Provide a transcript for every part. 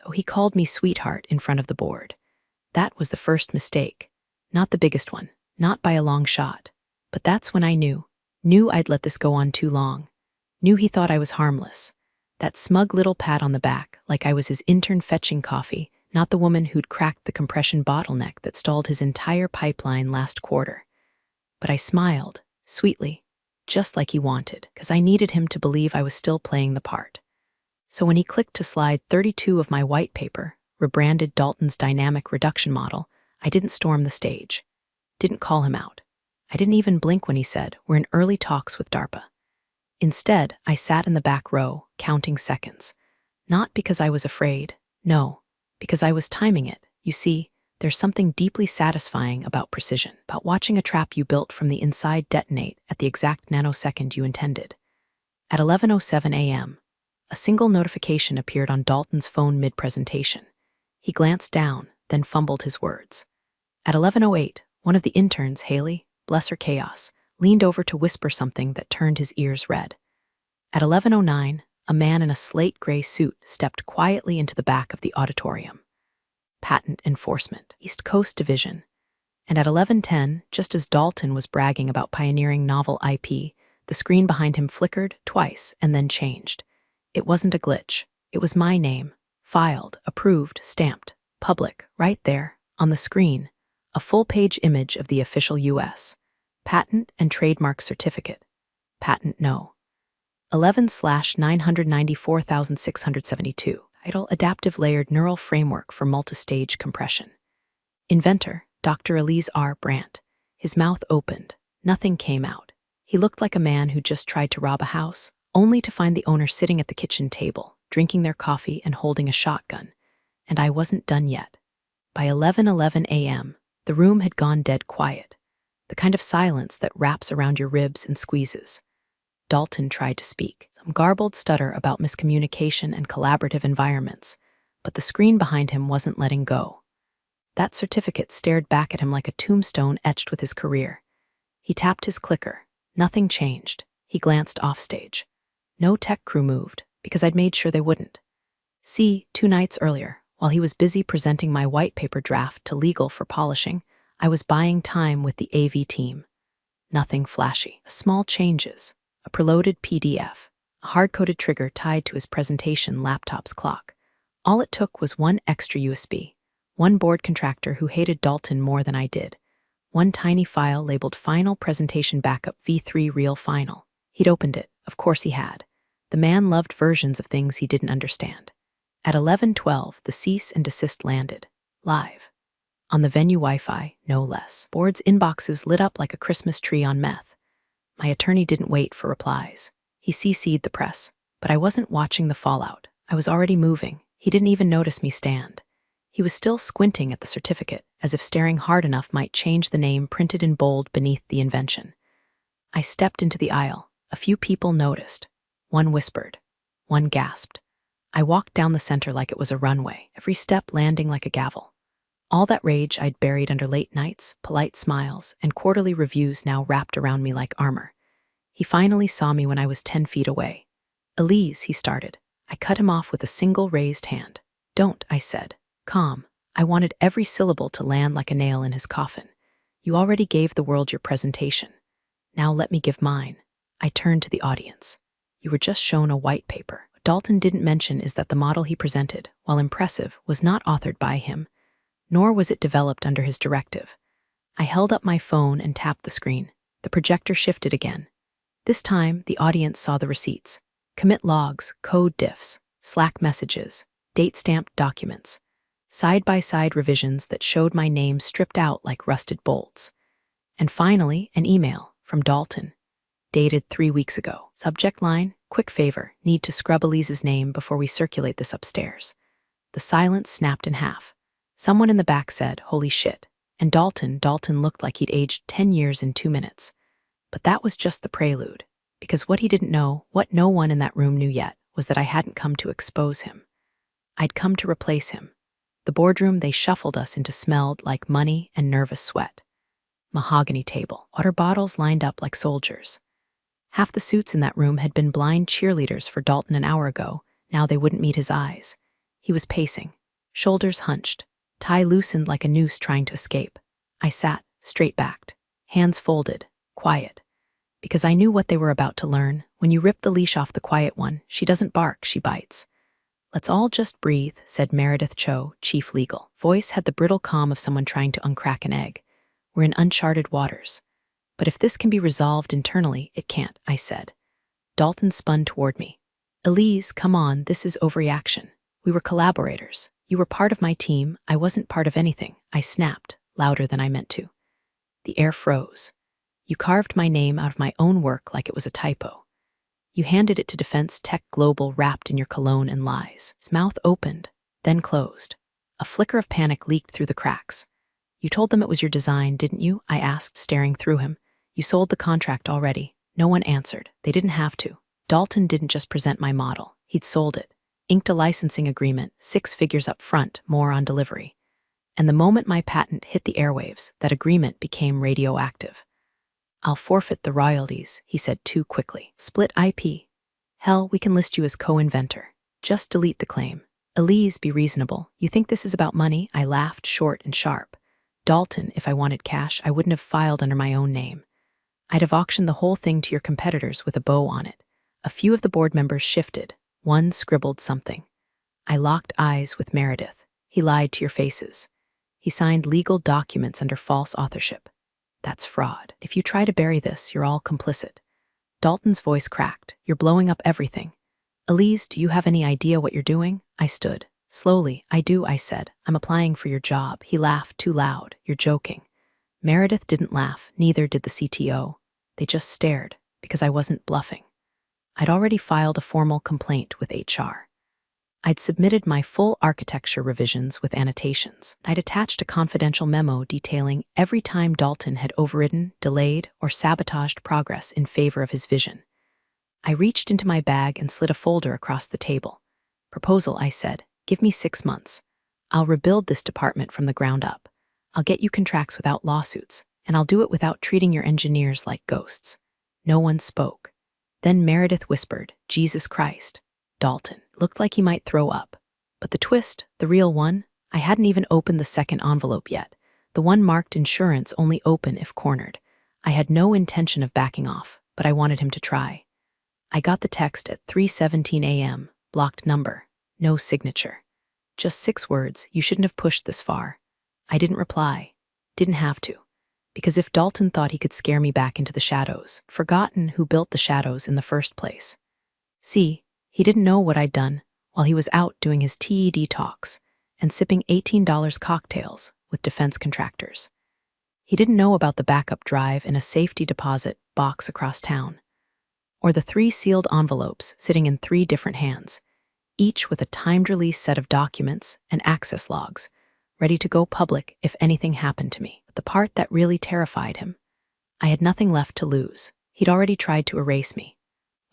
So he called me sweetheart in front of the board. That was the first mistake. Not the biggest one, not by a long shot. But that's when I knew I'd let this go on too long. Knew he thought I was harmless. That smug little pat on the back, like I was his intern fetching coffee, not the woman who'd cracked the compression bottleneck that stalled his entire pipeline last quarter. But I smiled, sweetly, just like he wanted, because I needed him to believe I was still playing the part. So when he clicked to slide 32 of my white paper, rebranded Dalton's dynamic reduction model, I didn't storm the stage. Didn't call him out. I didn't even blink when he said, "We're in early talks with DARPA." Instead, I sat in the back row, counting seconds. Not because I was afraid, no, because I was timing it. You see, there's something deeply satisfying about precision, about watching a trap you built from the inside detonate at the exact nanosecond you intended. At 11:07 a.m., a single notification appeared on Dalton's phone mid-presentation. He glanced down, then fumbled his words. At 11:08, one of the interns, Haley, bless her chaos, leaned over to whisper something that turned his ears red. At 11:09, a man in a slate gray suit stepped quietly into the back of the auditorium. Patent Enforcement, East Coast Division. And at 11:10, just as Dalton was bragging about pioneering novel IP, the screen behind him flickered twice and then changed. It wasn't a glitch. It was my name, filed, approved, stamped, public, right there, on the screen, a full-page image of the official U.S. Patent and Trademark Certificate. Patent No. 11/994,672. Title: Adaptive Layered Neural Framework for Multistage Compression. Inventor: Dr. Elise R. Brandt. His mouth opened. Nothing came out. He looked like a man who just tried to rob a house, only to find the owner sitting at the kitchen table, drinking their coffee and holding a shotgun. And I wasn't done yet. By 11:11 a.m., the room had gone dead quiet, the kind of silence that wraps around your ribs and squeezes. Dalton tried to speak, some garbled stutter about miscommunication and collaborative environments, but the screen behind him wasn't letting go. That certificate stared back at him like a tombstone etched with his career. He tapped his clicker. Nothing changed. He glanced offstage. No tech crew moved, because I'd made sure they wouldn't. See, 2 nights earlier, while he was busy presenting my white paper draft to legal for polishing, I was buying time with the AV team. Nothing flashy. Small changes. A preloaded PDF. A hard-coded trigger tied to his presentation laptop's clock. All it took was one extra USB. One board contractor who hated Dalton more than I did. One tiny file labeled Final Presentation Backup V3 Real Final. He'd opened it. Of course he had. The man loved versions of things he didn't understand. At 11:12, the cease and desist landed. Live. On the venue Wi-Fi, no less. Board's inboxes lit up like a Christmas tree on meth. My attorney didn't wait for replies. He CC'd the press. But I wasn't watching the fallout. I was already moving. He didn't even notice me stand. He was still squinting at the certificate, as if staring hard enough might change the name printed in bold beneath the invention. I stepped into the aisle. A few people noticed. One whispered. One gasped. I walked down the center like it was a runway, every step landing like a gavel. All that rage I'd buried under late nights, polite smiles, and quarterly reviews now wrapped around me like armor. He finally saw me when I was 10 feet away. "Elise," he started. I cut him off with a single raised hand. "Don't," I said. Calm. I wanted every syllable to land like a nail in his coffin. "You already gave the world your presentation. Now let me give mine." I turned to the audience. "You were just shown a white paper. What Dalton didn't mention is that the model he presented, while impressive, was not authored by him, nor was it developed under his directive." I held up my phone and tapped the screen. The projector shifted again. This time, the audience saw the receipts. Commit logs, code diffs, Slack messages, date-stamped documents. Side-by-side revisions that showed my name stripped out like rusted bolts. And finally, an email from Dalton, dated 3 weeks ago. Subject line: "Quick favor, need to scrub Elise's name before we circulate this upstairs." The silence snapped in half. Someone in the back said, "Holy shit." And Dalton looked like he'd aged 10 years in 2 minutes. But that was just the prelude, because what he didn't know, what no one in that room knew yet, was that I hadn't come to expose him. I'd come to replace him. The boardroom they shuffled us into smelled like money and nervous sweat. Mahogany table, water bottles lined up like soldiers. Half the suits in that room had been blind cheerleaders for Dalton an hour ago. Now they wouldn't meet his eyes. He was pacing, shoulders hunched, tie loosened like a noose trying to escape. I sat, straight-backed, hands folded, quiet. Because I knew what they were about to learn. When you rip the leash off the quiet one, she doesn't bark, she bites. "Let's all just breathe," said Meredith Cho, chief legal. Voice had the brittle calm of someone trying to uncrack an egg. "We're in uncharted waters. But if this can be resolved internally, it can't," I said. Dalton spun toward me. "Elise, come on, this is overreaction. We were collaborators. You were part of my team. I wasn't part of anything," I snapped, louder than I meant to. The air froze. "You carved my name out of my own work like it was a typo. You handed it to Defense Tech Global wrapped in your cologne and lies." His mouth opened, then closed. A flicker of panic leaked through the cracks. "You told them it was your design, didn't you?" I asked, staring through him. "You sold the contract already." No one answered. They didn't have to. Dalton didn't just present my model. He'd sold it. Inked a licensing agreement, 6 figures up front, more on delivery. And the moment my patent hit the airwaves, that agreement became radioactive. "I'll forfeit the royalties," he said too quickly. "Split IP. Hell, we can list you as co-inventor. Just delete the claim." "Elise, be reasonable. You think this is about money?" I laughed, short and sharp. "Dalton, if I wanted cash, I wouldn't have filed under my own name. I'd have auctioned the whole thing to your competitors with a bow on it." A few of the board members shifted. One scribbled something. I locked eyes with Meredith. "He lied to your faces. He signed legal documents under false authorship. That's fraud. If you try to bury this, you're all complicit." Dalton's voice cracked. "You're blowing up everything. Elise, do you have any idea what you're doing?" I stood. Slowly, "I do," I said. "I'm applying for your job." He laughed too loud. "You're joking." Meredith didn't laugh, neither did the CTO. They just stared, because I wasn't bluffing. I'd already filed a formal complaint with HR. I'd submitted my full architecture revisions with annotations. I'd attached a confidential memo detailing every time Dalton had overridden, delayed, or sabotaged progress in favor of his vision. I reached into my bag and slid a folder across the table. "Proposal," I said. "Give me 6 months. I'll rebuild this department from the ground up. I'll get you contracts without lawsuits, and I'll do it without treating your engineers like ghosts." No one spoke. Then Meredith whispered, "Jesus Christ." Dalton looked like he might throw up. But the twist, the real one, I hadn't even opened the second envelope yet. The one marked insurance only open if cornered. I had no intention of backing off, but I wanted him to try. I got the text at 3:17 a.m., blocked number, no signature. Just 6 words, "You shouldn't have pushed this far." I didn't reply. Didn't have to. Because if Dalton thought he could scare me back into the shadows, forgotten who built the shadows in the first place. See, he didn't know what I'd done while he was out doing his TED talks and sipping $18 cocktails with defense contractors. He didn't know about the backup drive in a safety deposit box across town, or the 3 sealed envelopes sitting in 3 different hands, each with a timed release set of documents and access logs, ready to go public if anything happened to me. But the part that really terrified him, I had nothing left to lose. He'd already tried to erase me.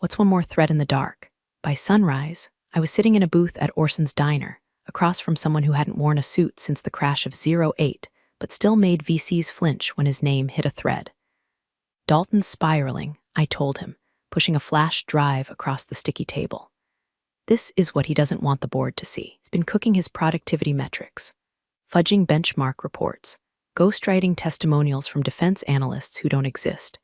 What's one more thread in the dark? By sunrise, I was sitting in a booth at Orson's Diner, across from someone who hadn't worn a suit since the crash of 08, but still made VCs flinch when his name hit a thread. "Dalton's spiraling," I told him, pushing a flash drive across the sticky table. "This is what he doesn't want the board to see. He's been cooking his productivity metrics, fudging benchmark reports, ghostwriting testimonials from defense analysts who don't exist."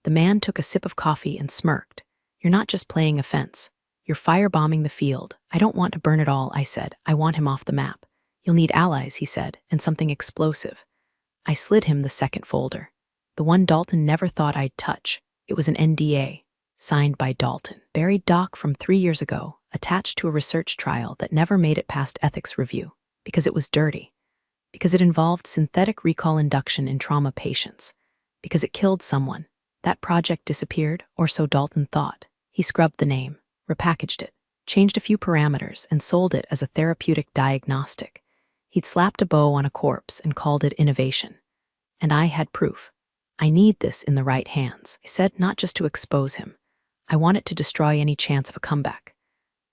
The man took a sip of coffee and smirked. "You're not just playing offense. You're firebombing the field." "I don't want to burn it all," I said. "I want him off the map." "You'll need allies," he said, "and something explosive." I slid him the second folder. The one Dalton never thought I'd touch. It was an NDA, signed by Dalton. Buried doc from 3 years ago, attached to a research trial that never made it past ethics review, because it was dirty. Because it involved synthetic recall induction in trauma patients. Because it killed someone. That project disappeared, or so Dalton thought. He scrubbed the name, repackaged it, changed a few parameters, and sold it as a therapeutic diagnostic. He'd slapped a bow on a corpse and called it innovation. And I had proof. "I need this in the right hands," I said, "not just to expose him. I want it to destroy any chance of a comeback.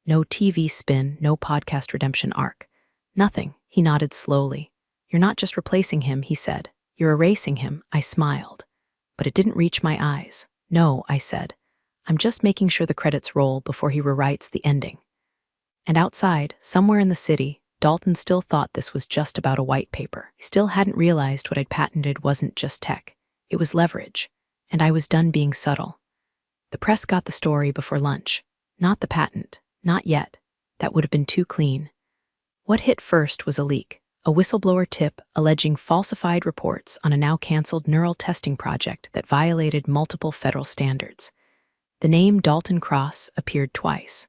No TV spin, no podcast redemption arc. Nothing." He nodded slowly. "You're not just replacing him," he said. "You're erasing him." I smiled. But it didn't reach my eyes. "No," I said. "I'm just making sure the credits roll before he rewrites the ending." And outside, somewhere in the city, Dalton still thought this was just about a white paper. He still hadn't realized what I'd patented wasn't just tech. It was leverage. And I was done being subtle. The press got the story before lunch. Not the patent. Not yet. That would have been too clean. What hit first was a leak. A whistleblower tip alleging falsified reports on a now-canceled neural testing project that violated multiple federal standards. The name Dalton Cross appeared twice.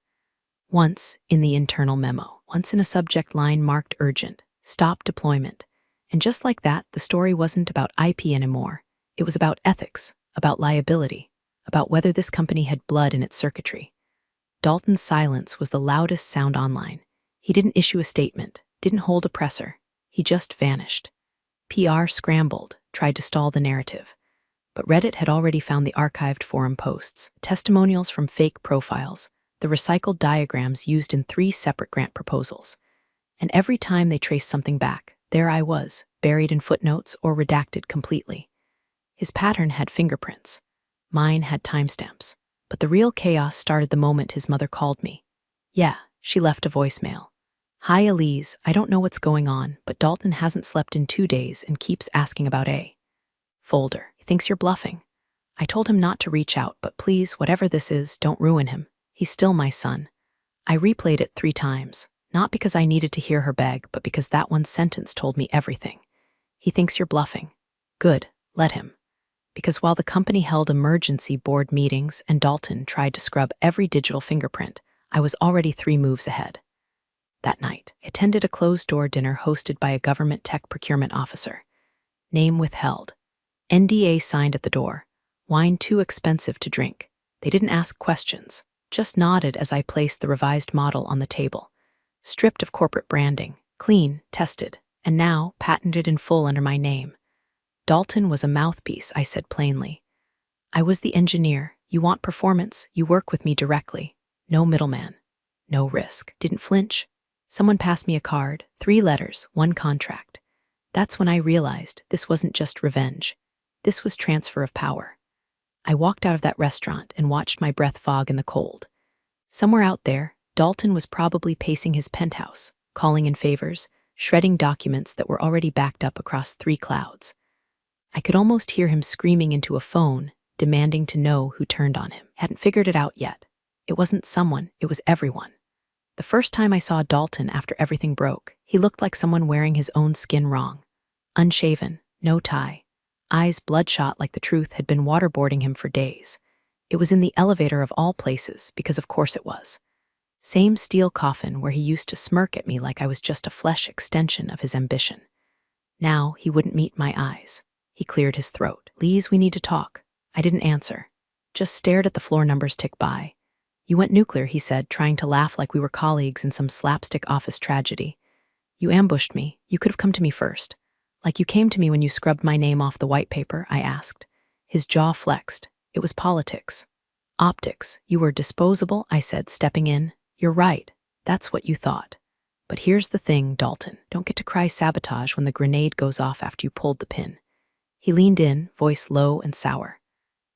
Once in the internal memo, once in a subject line marked urgent, stop deployment. And just like that, the story wasn't about IP anymore. It was about ethics, about liability, about whether this company had blood in its circuitry. Dalton's silence was the loudest sound online. He didn't issue a statement, didn't hold a presser. He just vanished. PR scrambled, tried to stall the narrative. But Reddit had already found the archived forum posts, testimonials from fake profiles, the recycled diagrams used in 3 separate grant proposals. And every time they traced something back, there I was, buried in footnotes or redacted completely. His pattern had fingerprints. Mine had timestamps. But the real chaos started the moment his mother called me. Yeah, she left a voicemail. Hi Elise, I don't know what's going on, but Dalton hasn't slept in 2 days and keeps asking about a folder. He thinks you're bluffing. I told him not to reach out, but please, whatever this is, don't ruin him. He's still my son. I replayed it 3 times, not because I needed to hear her beg, but because that one sentence told me everything. He thinks you're bluffing. Good, let him. Because while the company held emergency board meetings and Dalton tried to scrub every digital fingerprint, I was already 3 moves ahead. That night, I attended a closed-door dinner hosted by a government tech procurement officer. Name withheld. NDA signed at the door. Wine too expensive to drink. They didn't ask questions, just nodded as I placed the revised model on the table. Stripped of corporate branding, clean, tested, and now patented in full under my name. Dalton was a mouthpiece, I said plainly. I was the engineer. You want performance, you work with me directly. No middleman. No risk. Didn't flinch. Someone passed me a card, 3 letters, 1 contract. That's when I realized this wasn't just revenge. This was transfer of power. I walked out of that restaurant and watched my breath fog in the cold. Somewhere out there, Dalton was probably pacing his penthouse, calling in favors, shredding documents that were already backed up across 3 clouds. I could almost hear him screaming into a phone, demanding to know who turned on him. Hadn't figured it out yet. It wasn't someone, it was everyone. The first time I saw Dalton after everything broke, he looked like someone wearing his own skin wrong. Unshaven, no tie, eyes bloodshot like the truth had been waterboarding him for days. It was in the elevator of all places, because of course it was. Same steel coffin where he used to smirk at me like I was just a flesh extension of his ambition. Now he wouldn't meet my eyes. He cleared his throat. Lise, we need to talk. I didn't answer. Just stared at the floor numbers tick by. You went nuclear, he said, trying to laugh like we were colleagues in some slapstick office tragedy. You ambushed me. You could have come to me first. Like you came to me when you scrubbed my name off the white paper, I asked. His jaw flexed. It was politics. Optics. You were disposable, I said, stepping in. You're right. That's what you thought. But here's the thing, Dalton. Don't get to cry sabotage when the grenade goes off after you pulled the pin. He leaned in, voice low and sour.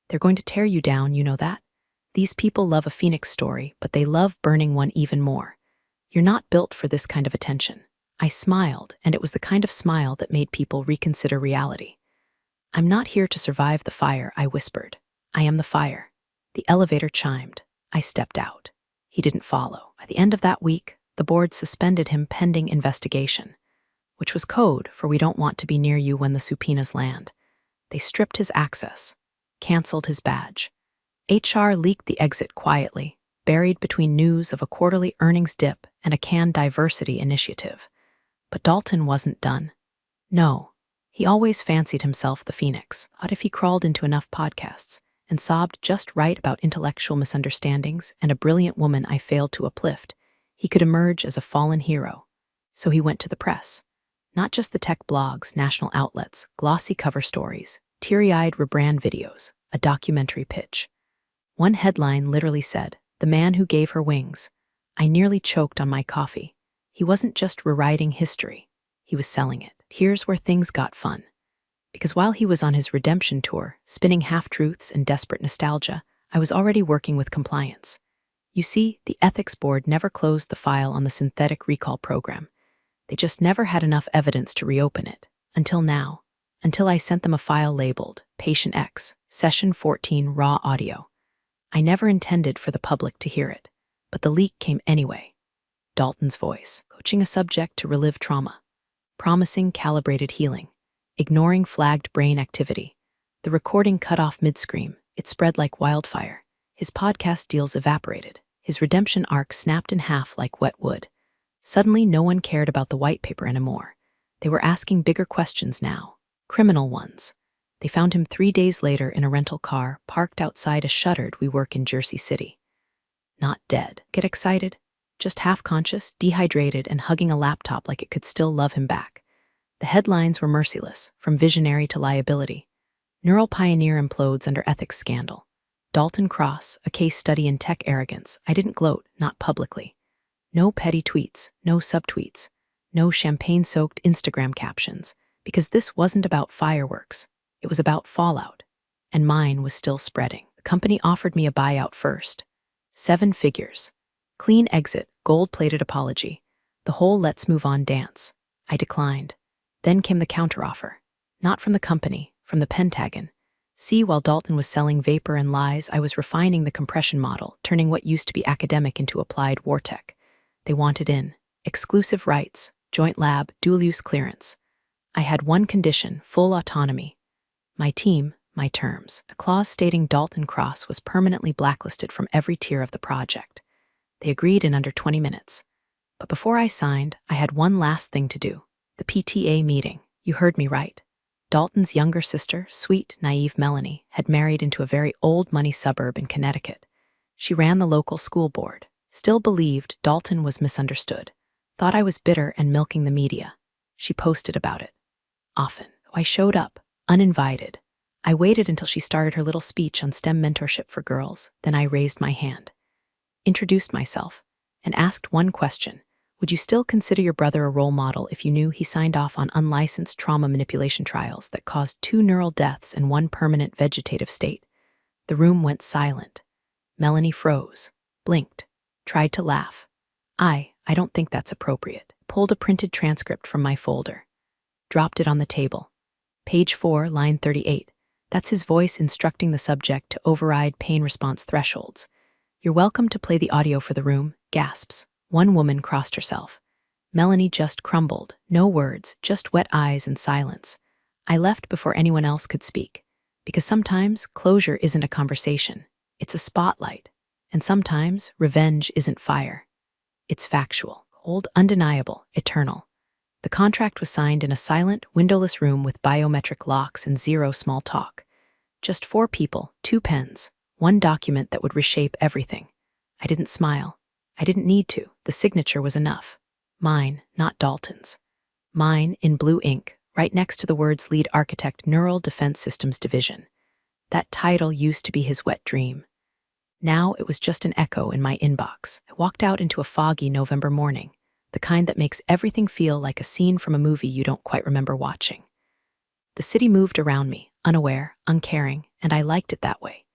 They're going to tear you down, you know that? These people love a phoenix story, but they love burning one even more. You're not built for this kind of attention. I smiled, and it was the kind of smile that made people reconsider reality. I'm not here to survive the fire, I whispered. I am the fire. The elevator chimed. I stepped out. He didn't follow. By the end of that week, the board suspended him pending investigation, which was code for we don't want to be near you when the subpoenas land. They stripped his access, canceled his badge. HR leaked the exit quietly, buried between news of a quarterly earnings dip and a canned diversity initiative. But Dalton wasn't done. No, he always fancied himself the phoenix. What if he crawled into enough podcasts and sobbed just right about intellectual misunderstandings and a brilliant woman I failed to uplift? He could emerge as a fallen hero. So he went to the press. Not just the tech blogs, national outlets, glossy cover stories, teary-eyed rebrand videos, a documentary pitch. One headline literally said, "The man who gave her wings." I nearly choked on my coffee. He wasn't just rewriting history. He was selling it. Here's where things got fun. Because while he was on his redemption tour, spinning half-truths and desperate nostalgia, I was already working with compliance. You see, the ethics board never closed the file on the synthetic recall program. They just never had enough evidence to reopen it. Until now. Until I sent them a file labeled Patient X, Session 14 Raw Audio. I never intended for the public to hear it, but the leak came anyway. Dalton's voice, coaching a subject to relive trauma, promising calibrated healing, ignoring flagged brain activity. The recording cut off mid-scream. It spread like wildfire. His podcast deals evaporated. His redemption arc snapped in half like wet wood. Suddenly, no one cared about the white paper anymore. They were asking bigger questions now, criminal ones. They found him 3 days later in a rental car, parked outside a shuttered WeWork in Jersey City. Not dead. Get excited? Just half-conscious, dehydrated, and hugging a laptop like it could still love him back. The headlines were merciless, from visionary to liability. Neural pioneer implodes under ethics scandal. Dalton Cross, a case study in tech arrogance. I didn't gloat, not publicly. No petty tweets, no subtweets, no champagne-soaked Instagram captions, because this wasn't about fireworks. It was about fallout. And mine was still spreading. The company offered me a buyout first. 7 figures. Clean exit, gold-plated apology. The whole let's move on dance. I declined. Then came the counteroffer. Not from the company, from the Pentagon. See, while Dalton was selling vapor and lies, I was refining the compression model, turning what used to be academic into applied war tech. They wanted in. Exclusive rights, joint lab, dual-use clearance. I had one condition, full autonomy. My team, my terms. A clause stating Dalton Cross was permanently blacklisted from every tier of the project. They agreed in under 20 minutes. But before I signed, I had one last thing to do. The PTA meeting. You heard me right. Dalton's younger sister, sweet, naive Melanie, had married into a very old-money suburb in Connecticut. She ran the local school board, still believed Dalton was misunderstood, thought I was bitter and milking the media. She posted about it. Often, I showed up, uninvited. I waited until she started her little speech on STEM mentorship for girls, then I raised my hand, introduced myself, and asked one question. Would you still consider your brother a role model if you knew he signed off on unlicensed trauma manipulation trials that caused 2 neural deaths and 1 permanent vegetative state? The room went silent. Melanie froze, blinked, tried to laugh. I don't think that's appropriate. Pulled a printed transcript from my folder. Dropped it on the table. Page 4, line 38. That's his voice instructing the subject to override pain response thresholds. You're welcome to play the audio for the room, gasps. One woman crossed herself. Melanie just crumbled. No words, just wet eyes and silence. I left before anyone else could speak. Because sometimes closure isn't a conversation. It's a spotlight. And sometimes revenge isn't fire. It's factual, cold, undeniable, eternal. The contract was signed in a silent, windowless room with biometric locks and 0 small talk. Just 4 people, 2 pens, 1 document that would reshape everything. I didn't smile. I didn't need to. The signature was enough. Mine, not Dalton's. Mine, in blue ink, right next to the words Lead Architect, Neural Defense Systems Division. That title used to be his wet dream. Now it was just an echo in my inbox. I walked out into a foggy November morning, the kind that makes everything feel like a scene from a movie you don't quite remember watching. The city moved around me, unaware, uncaring, and I liked it that way.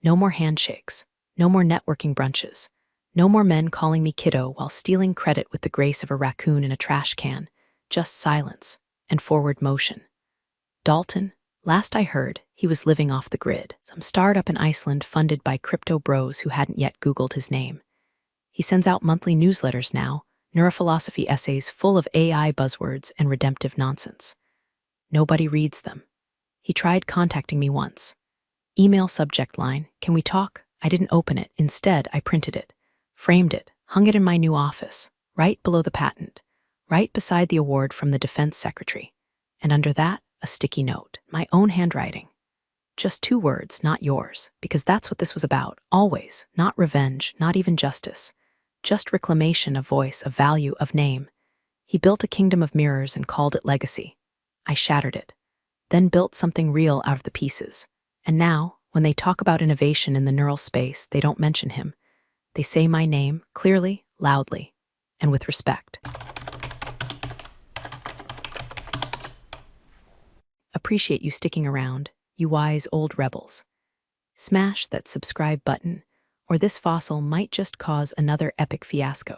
No more handshakes, no more networking brunches. No more men calling me kiddo while stealing credit with the grace of a raccoon in a trash can. Just silence and forward motion. Dalton, last I heard, he was living off the grid, some startup in Iceland funded by crypto bros who hadn't yet Googled his name. He sends out monthly newsletters now, neurophilosophy essays full of AI buzzwords and redemptive nonsense. Nobody reads them. He tried contacting me once. Email subject line, "Can we talk?" I didn't open it. Instead, I printed it. Framed it, hung it in my new office, right below the patent, right beside the award from the defense secretary. And under that, a sticky note, my own handwriting. Just 2 words, not yours, because that's what this was about, always, not revenge, not even justice. Just reclamation of voice, of value, of name. He built a kingdom of mirrors and called it legacy. I shattered it, then built something real out of the pieces. And now, when they talk about innovation in the neural space, they don't mention him. They say my name, clearly, loudly, and with respect. Appreciate you sticking around, you wise old rebels. Smash that subscribe button, or this fossil might just cause another epic fiasco.